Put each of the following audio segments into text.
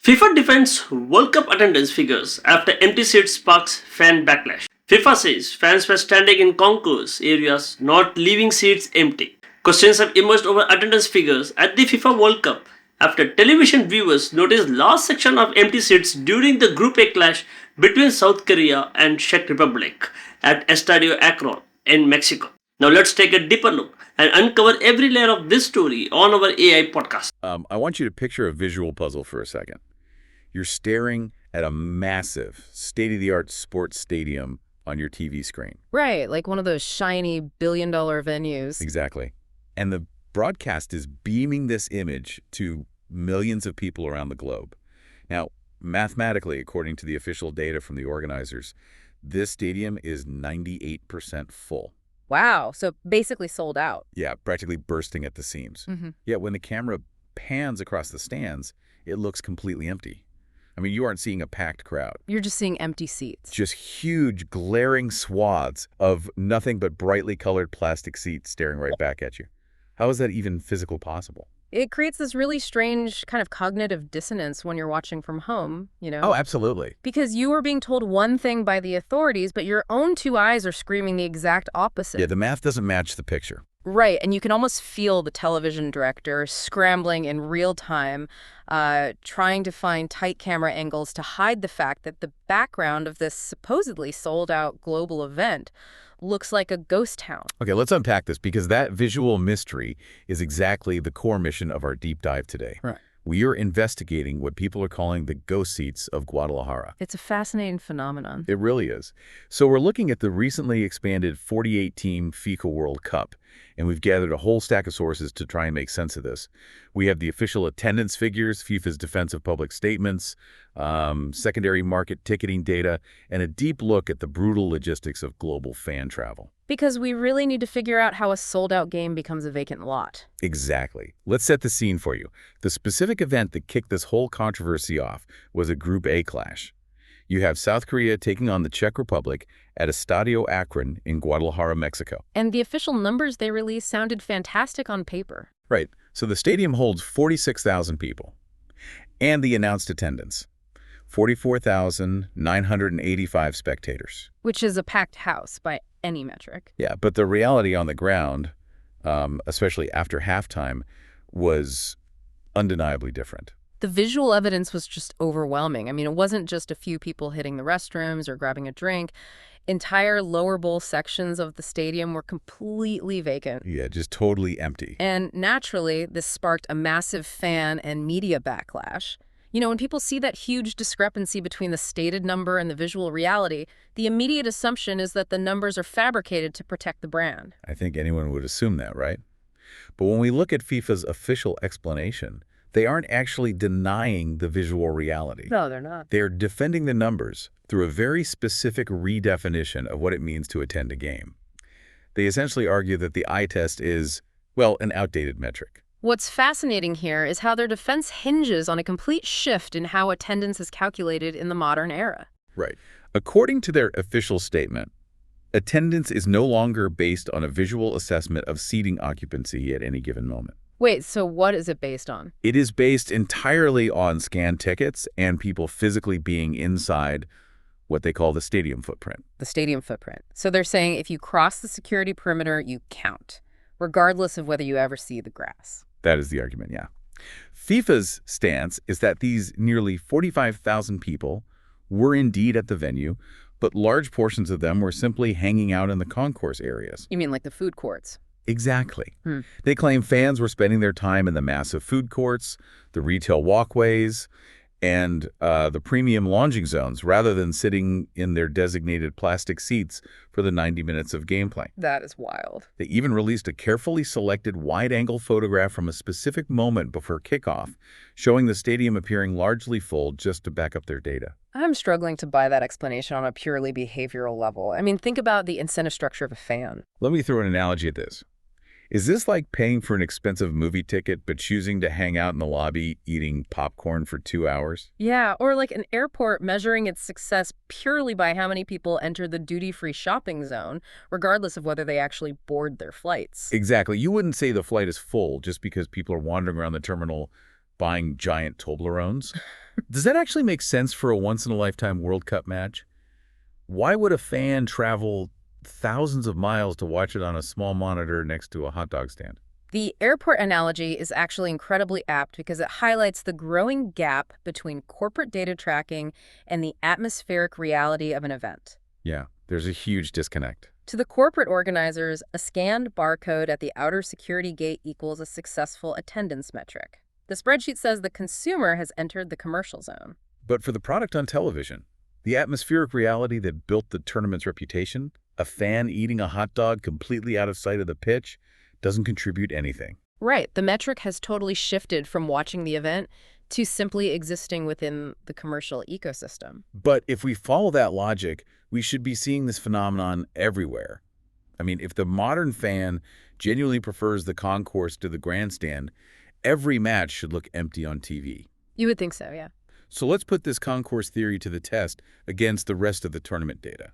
FIFA defends World Cup attendance figures after empty seats sparks fan backlash. FIFA says fans were standing in concourse areas, not leaving seats empty. Questions have emerged over attendance figures at the FIFA World Cup after television viewers noticed large section of empty seats during the Group A clash between South Korea and Czech Republic at Estadio Akron in Mexico. Now let's take a deeper look and uncover every layer of this story on our AI podcast. I want you to picture a visual puzzle for a second. You're staring at a massive, state-of-the-art sports stadium on your TV screen. Right, like one of those shiny billion-dollar venues. Exactly. And the broadcast is beaming this image to millions of people around the globe. Now, mathematically, according to the official data from the organizers, this stadium is 98% full. Wow, so basically sold out. Yeah, practically bursting at the seams. Yet when the camera pans across the stands, it looks completely empty. I mean, you aren't seeing a packed crowd. You're just seeing empty seats. Just huge, glaring swaths of nothing but brightly colored plastic seats staring right back at you. How is that even physically possible? It creates this really strange kind of cognitive dissonance when you're watching from home, Oh, absolutely. Because you are being told one thing by the authorities, but your own two eyes are screaming the exact opposite. Yeah, the math doesn't match the picture. Right, and you can almost feel the television director scrambling in real time, trying to find tight camera angles to hide the fact that the background of this supposedly sold-out global event looks like a ghost town. Okay, let's unpack this because that visual mystery is exactly the core mission of our deep dive today. Right. We are investigating what people are calling the ghost seats of Guadalajara. It's a fascinating phenomenon. It really is. So we're looking at the recently expanded 48-team FIFA World Cup, and we've gathered a whole stack of sources to try and make sense of this. We have the official attendance figures, FIFA's defense of public statements, secondary market ticketing data, and a deep look at the brutal logistics of global fan travel. Because we really need to figure out how a sold-out game becomes a vacant lot. Exactly. Let's set the scene for you. The specific event that kicked this whole controversy off was a Group A clash. You have South Korea taking on the Czech Republic at Estadio Akron in Guadalajara, Mexico. And the official numbers they released sounded fantastic on paper. Right. So the stadium holds 46,000 people. And the announced attendance, 44,985 spectators. Which is a packed house by any metric. Yeah, but the reality on the ground, especially after halftime, was undeniably different. The visual evidence was just overwhelming. I mean, it wasn't just a few people hitting the restrooms or grabbing a drink. Entire lower bowl sections of the stadium were completely vacant. Yeah, just totally empty. And naturally, this sparked a massive fan and media backlash. When people see that huge discrepancy between the stated number and the visual reality, the immediate assumption is that the numbers are fabricated to protect the brand. I think anyone would assume that, right? But when we look at FIFA's official explanation, they aren't actually denying the visual reality. No, they're not. They're defending the numbers through a very specific redefinition of what it means to attend a game. They essentially argue that the eye test is, well, an outdated metric. What's fascinating here is how their defense hinges on a complete shift in how attendance is calculated in the modern era. Right. According to their official statement, attendance is no longer based on a visual assessment of seating occupancy at any given moment. Wait, so what is it based on? It is based entirely on scanned tickets and people physically being inside what they call the stadium footprint. The stadium footprint. So they're saying if you cross the security perimeter, you count, regardless of whether you ever see the grass. That is the argument, yeah. FIFA's stance is that these nearly 45,000 people were indeed at the venue, but large portions of them were simply hanging out in the concourse areas. You mean like the food courts? Exactly. They claim fans were spending their time in the massive food courts, the retail walkways, and the premium lounging zones rather than sitting in their designated plastic seats for the 90 minutes of gameplay. That is wild. They even released a carefully selected wide-angle photograph from a specific moment before kickoff, showing the stadium appearing largely full just to back up their data. I'm struggling to buy that explanation on a purely behavioral level. I mean, think about the incentive structure of a fan. Let me throw an analogy at this. Is this like paying for an expensive movie ticket but choosing to hang out in the lobby eating popcorn for 2 hours? Yeah, or like an airport measuring its success purely by how many people enter the duty-free shopping zone, regardless of whether they actually board their flights. Exactly. You wouldn't say the flight is full just because people are wandering around the terminal buying giant Toblerones. Does that actually make sense for a once-in-a-lifetime World Cup match? Why would a fan travel thousands of miles to watch it on a small monitor next to a hot dog stand? The airport analogy is actually incredibly apt because it highlights the growing gap between corporate data tracking and the atmospheric reality of an event. Yeah, there's a huge disconnect. To the corporate organizers, a scanned barcode at the outer security gate equals a successful attendance metric. The spreadsheet says the consumer has entered the commercial zone. But for the product on television, the atmospheric reality that built the tournament's reputation, a fan eating a hot dog completely out of sight of the pitch, doesn't contribute anything. Right. The metric has totally shifted from watching the event to simply existing within the commercial ecosystem. But if we follow that logic, we should be seeing this phenomenon everywhere. I mean, if the modern fan genuinely prefers the concourse to the grandstand, every match should look empty on TV. You would think so, yeah. So let's put this concourse theory to the test against the rest of the tournament data.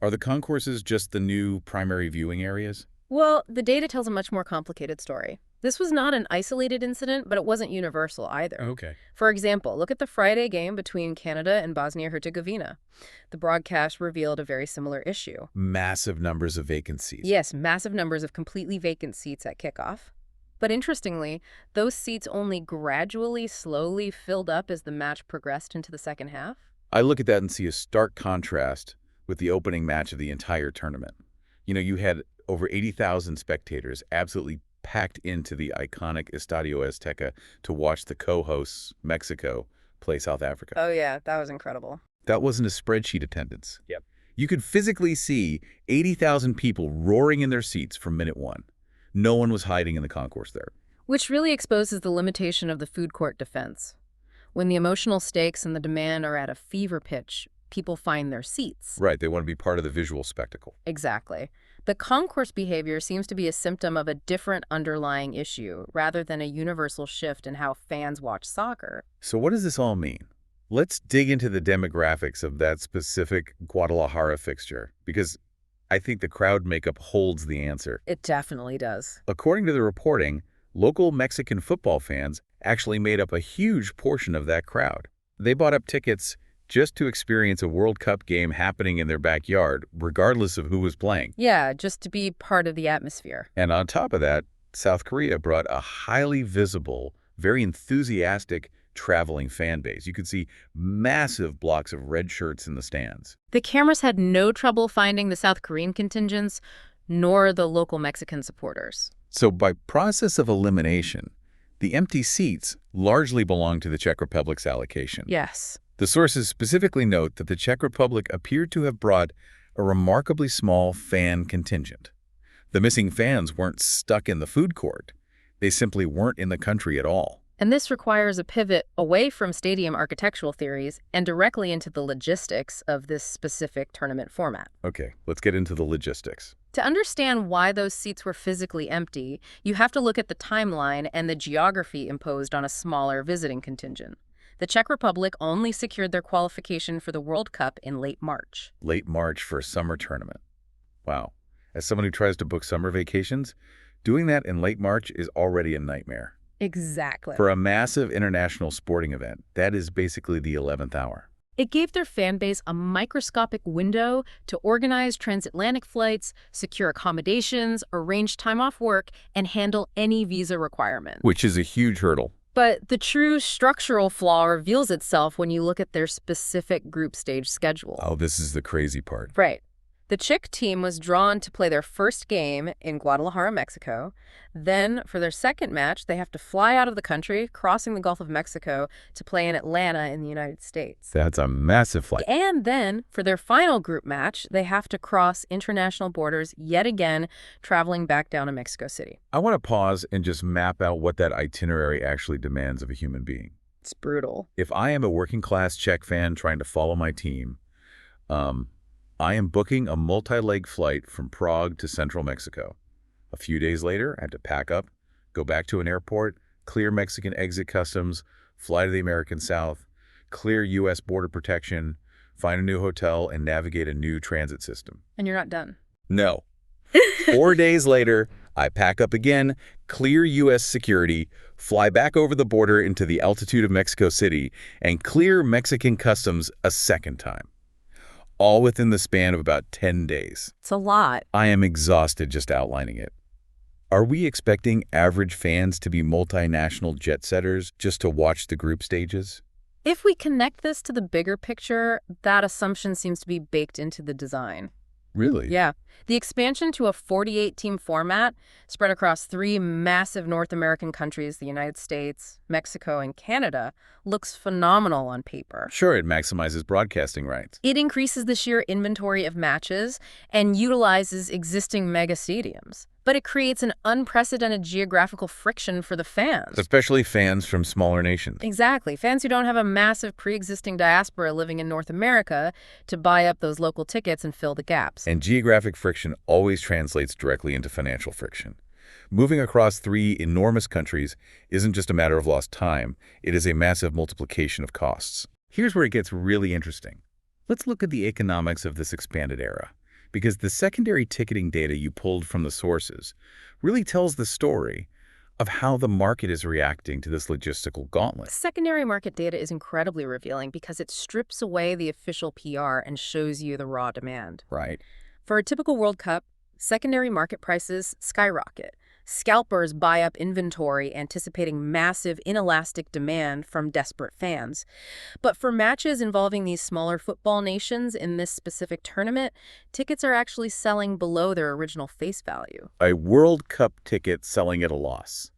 Are the concourses just the new primary viewing areas? Well, the data tells a much more complicated story. This was not an isolated incident, but it wasn't universal either. Okay. For example, look at the Friday game between Canada and Bosnia-Herzegovina. The broadcast revealed a very similar issue. Massive numbers of vacancies. Yes, massive numbers of completely vacant seats at kickoff. But interestingly, those seats only gradually, slowly filled up as the match progressed into the second half. I look at that and see a stark contrast with the opening match of the entire tournament. You know, you had over 80,000 spectators absolutely packed into the iconic Estadio Azteca to watch the co-hosts, Mexico, play South Africa. Oh yeah, that was incredible. That wasn't a spreadsheet attendance. Yep. You could physically see 80,000 people roaring in their seats from minute one. No one was hiding in the concourse there. Which really exposes the limitation of the food court defense. When the emotional stakes and the demand are at a fever pitch, people find their seats. Right, they want to be part of the visual spectacle. Exactly. The concourse behavior seems to be a symptom of a different underlying issue, rather than a universal shift in how fans watch soccer. So what does this all mean? Let's dig into the demographics of that specific Guadalajara fixture, because I think the crowd makeup holds the answer. It definitely does. According to the reporting, local Mexican football fans actually made up a huge portion of that crowd. They bought up tickets just to experience a World Cup game happening in their backyard, regardless of who was playing. Yeah, just to be part of the atmosphere. And on top of that, South Korea brought a highly visible, very enthusiastic traveling fan base. You could see massive blocks of red shirts in the stands. The cameras had no trouble finding the South Korean contingents, nor the local Mexican supporters. So by process of elimination, the empty seats largely belong to the Czech Republic's allocation. Yes. The sources specifically note that the Czech Republic appeared to have brought a remarkably small fan contingent. The missing fans weren't stuck in the food court. They simply weren't in the country at all. And this requires a pivot away from stadium architectural theories and directly into the logistics of this specific tournament format. Okay, let's get into the logistics. To understand why those seats were physically empty, you have to look at the timeline and the geography imposed on a smaller visiting contingent. The Czech Republic only secured their qualification for the World Cup in late March. Late March for a summer tournament. Wow. As someone who tries to book summer vacations, doing that in late March is already a nightmare. Exactly. For a massive international sporting event, that is basically the 11th hour. It gave their fan base a microscopic window to organize transatlantic flights, secure accommodations, arrange time off work, and handle any visa requirement. Which is a huge hurdle. But the true structural flaw reveals itself when you look at their specific group stage schedule. Oh, this is the crazy part. Right. The Czech team was drawn to play their first game in Guadalajara, Mexico. Then, for their second match, they have to fly out of the country, crossing the Gulf of Mexico, to play in Atlanta in the United States. That's a massive flight. And then, for their final group match, they have to cross international borders yet again, traveling back down to Mexico City. I want to pause and just map out what that itinerary actually demands of a human being. It's brutal. If I am a working-class Czech fan trying to follow my team, I am booking a multi-leg flight from Prague to central Mexico. A few days later, I have to pack up, go back to an airport, clear Mexican exit customs, fly to the American South, clear U.S. border protection, find a new hotel, and navigate a new transit system. And you're not done. No. 4 days later, I pack up again, clear U.S. security, fly back over the border into the altitude of Mexico City, and clear Mexican customs a second time. All within the span of about 10 days. It's a lot. I am exhausted just outlining it. Are we expecting average fans to be multinational jet setters just to watch the group stages? If we connect this to the bigger picture, that assumption seems to be baked into the design. Really? Yeah. The expansion to a 48-team format spread across 3 massive North American countries, the United States, Mexico, and Canada, looks phenomenal on paper. Sure, it maximizes broadcasting rights. It increases the sheer inventory of matches and utilizes existing mega stadiums. But it creates an unprecedented geographical friction for the fans. Especially fans from smaller nations. Exactly. Fans who don't have a massive pre-existing diaspora living in North America to buy up those local tickets and fill the gaps. And geographic friction always translates directly into financial friction. Moving across 3 enormous countries isn't just a matter of lost time, it is a massive multiplication of costs. Here's where it gets really interesting. Let's look at the economics of this expanded era, because the secondary ticketing data you pulled from the sources really tells the story of how the market is reacting to this logistical gauntlet. Secondary market data is incredibly revealing because it strips away the official PR and shows you the raw demand. Right. For a typical World Cup, secondary market prices skyrocket. Scalpers buy up inventory, anticipating massive, inelastic demand from desperate fans. But for matches involving these smaller football nations in this specific tournament, tickets are actually selling below their original face value. A World Cup ticket selling at a loss.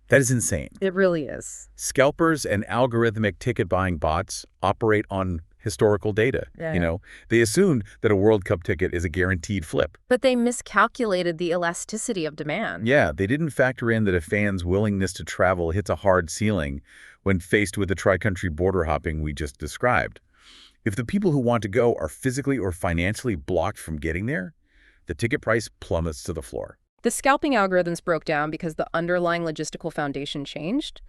That is insane. It really is. Scalpers and algorithmic ticket buying bots operate on historical data. Yeah. They assumed that a World Cup ticket is a guaranteed flip. But they miscalculated the elasticity of demand. Yeah, they didn't factor in that a fan's willingness to travel hits a hard ceiling when faced with the tri-country border hopping we just described. If the people who want to go are physically or financially blocked from getting there, the ticket price plummets to the floor. The scalping algorithms broke down because the underlying logistical foundation changed.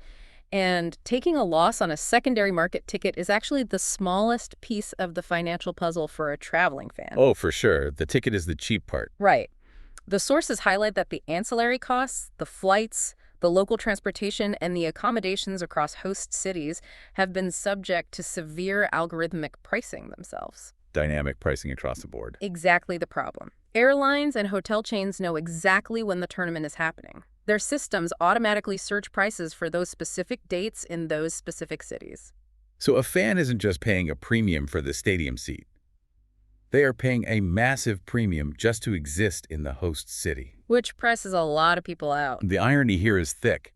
And taking a loss on a secondary market ticket is actually the smallest piece of the financial puzzle for a traveling fan. Oh, for sure. The ticket is the cheap part. Right. The sources highlight that the ancillary costs, the flights, the local transportation, and the accommodations across host cities have been subject to severe algorithmic pricing themselves. Dynamic pricing across the board. Exactly the problem. Airlines and hotel chains know exactly when the tournament is happening. Their systems automatically search prices for those specific dates in those specific cities. So a fan isn't just paying a premium for the stadium seat. They are paying a massive premium just to exist in the host city. Which presses a lot of people out. The irony here is thick.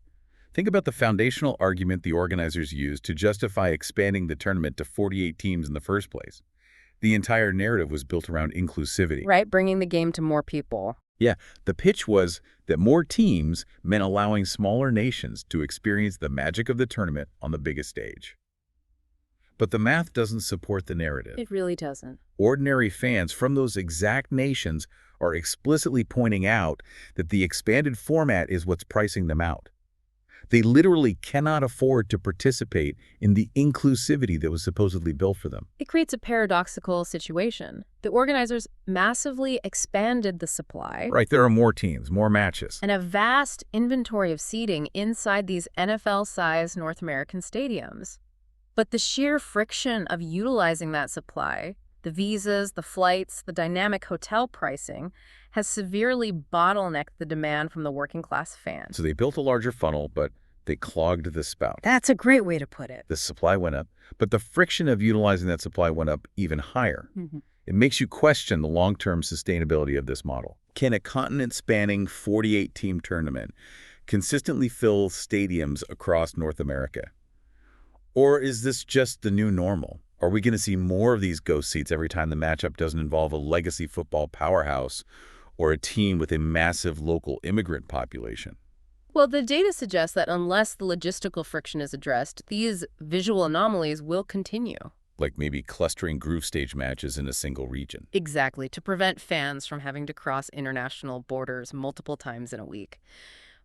Think about the foundational argument the organizers used to justify expanding the tournament to 48 teams in the first place. The entire narrative was built around inclusivity. Right, bringing the game to more people. Yeah, the pitch was that more teams meant allowing smaller nations to experience the magic of the tournament on the biggest stage. But the math doesn't support the narrative. It really doesn't. Ordinary fans from those exact nations are explicitly pointing out that the expanded format is what's pricing them out. They literally cannot afford to participate in the inclusivity that was supposedly built for them. It creates a paradoxical situation. The organizers massively expanded the supply. Right, there are more teams, more matches. And a vast inventory of seating inside these NFL-sized North American stadiums. But the sheer friction of utilizing that supply, the visas, the flights, the dynamic hotel pricing, has severely bottlenecked the demand from the working-class fans. So they built a larger funnel, but they clogged the spout. That's a great way to put it. The supply went up, but the friction of utilizing that supply went up even higher. It makes you question the long-term sustainability of this model. Can a continent-spanning 48-team tournament consistently fill stadiums across North America? Or is this just the new normal? Are we going to see more of these ghost seats every time the matchup doesn't involve a legacy football powerhouse or a team with a massive local immigrant population? Well, the data suggests that unless the logistical friction is addressed, these visual anomalies will continue. Like maybe clustering groove stage matches in a single region. Exactly, to prevent fans from having to cross international borders multiple times in a week.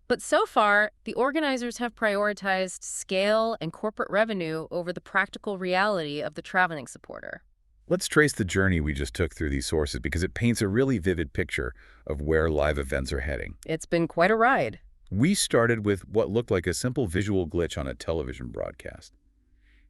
But so far, the organizers have prioritized scale and corporate revenue over the practical reality of the traveling supporter. Let's trace the journey we just took through these sources because it paints a really vivid picture of where live events are heading. It's been quite a ride. We started with what looked like a simple visual glitch on a television broadcast.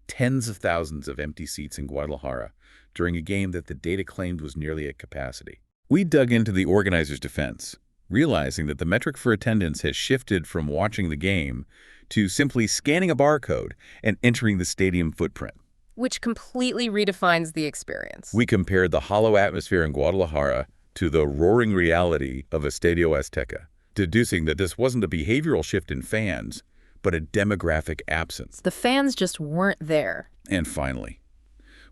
Tens of thousands of empty seats in Guadalajara during a game that the data claimed was nearly at capacity. We dug into the organizers' defense, realizing that the metric for attendance has shifted from watching the game to simply scanning a barcode and entering the stadium footprint. Which completely redefines the experience. We compared the hollow atmosphere in Guadalajara to the roaring reality of Estadio Azteca, deducing that this wasn't a behavioral shift in fans, but a demographic absence. The fans just weren't there. And finally,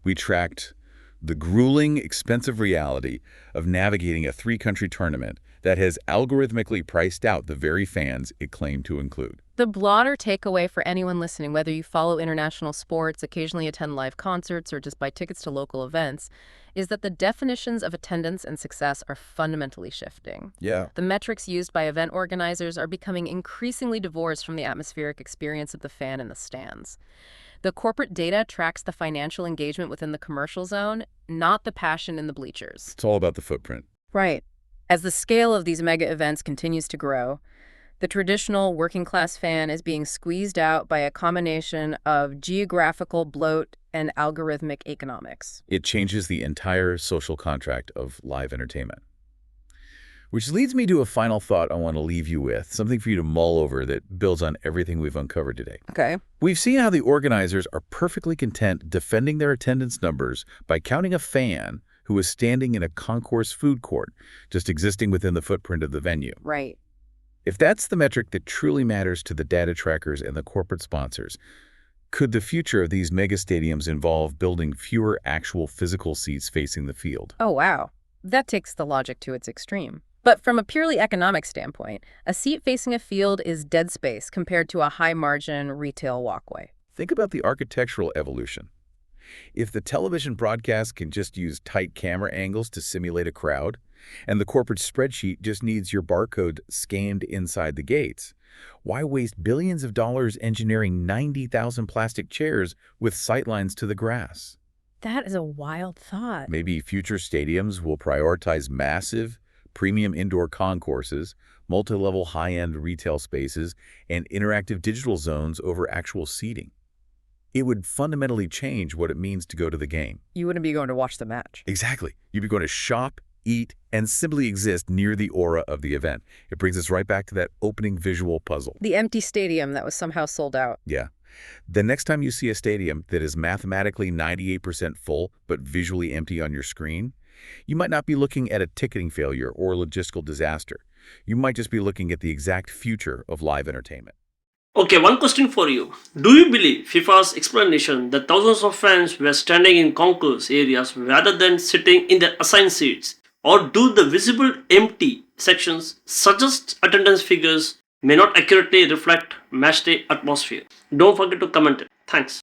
we tracked the grueling, expensive reality of navigating a three-country tournament that has algorithmically priced out the very fans it claimed to include. The broader takeaway for anyone listening, whether you follow international sports, occasionally attend live concerts, or just buy tickets to local events, is that the definitions of attendance and success are fundamentally shifting. Yeah. The metrics used by event organizers are becoming increasingly divorced from the atmospheric experience of the fan in the stands. The corporate data tracks the financial engagement within the commercial zone, not the passion in the bleachers. It's all about the footprint. Right. As the scale of these mega events continues to grow, the traditional working-class fan is being squeezed out by a combination of geographical bloat and algorithmic economics. It changes the entire social contract of live entertainment. Which leads me to a final thought I want to leave you with, something for you to mull over that builds on everything we've uncovered today. Okay. We've seen how the organizers are perfectly content defending their attendance numbers by counting a fan who is standing in a concourse food court, just existing within the footprint of the venue. Right. If that's the metric that truly matters to the data trackers and the corporate sponsors, could the future of these mega stadiums involve building fewer actual physical seats facing the field? Oh, wow. That takes the logic to its extreme. But from a purely economic standpoint, a seat facing a field is dead space compared to a high-margin retail walkway. Think about the architectural evolution. If the television broadcast can just use tight camera angles to simulate a crowd, and the corporate spreadsheet just needs your barcode scanned inside the gates, why waste billions of dollars engineering 90,000 plastic chairs with sightlines to the grass? That is a wild thought. Maybe future stadiums will prioritize massive, premium indoor concourses, multi-level high-end retail spaces, and interactive digital zones over actual seating. It would fundamentally change what it means to go to the game. You wouldn't be going to watch the match. Exactly. You'd be going to shop, eat, and simply exist near the aura of the event. It brings us right back to that opening visual puzzle. The empty stadium that was somehow sold out. Yeah. The next time you see a stadium that is mathematically 98% full but visually empty on your screen, you might not be looking at a ticketing failure or a logistical disaster. You might just be looking at the exact future of live entertainment. Okay, one question for you. Do you believe FIFA's explanation that thousands of fans were standing in concourse areas rather than sitting in their assigned seats? Or do the visible empty sections suggest attendance figures may not accurately reflect matchday atmosphere? Don't forget to comment it. Thanks.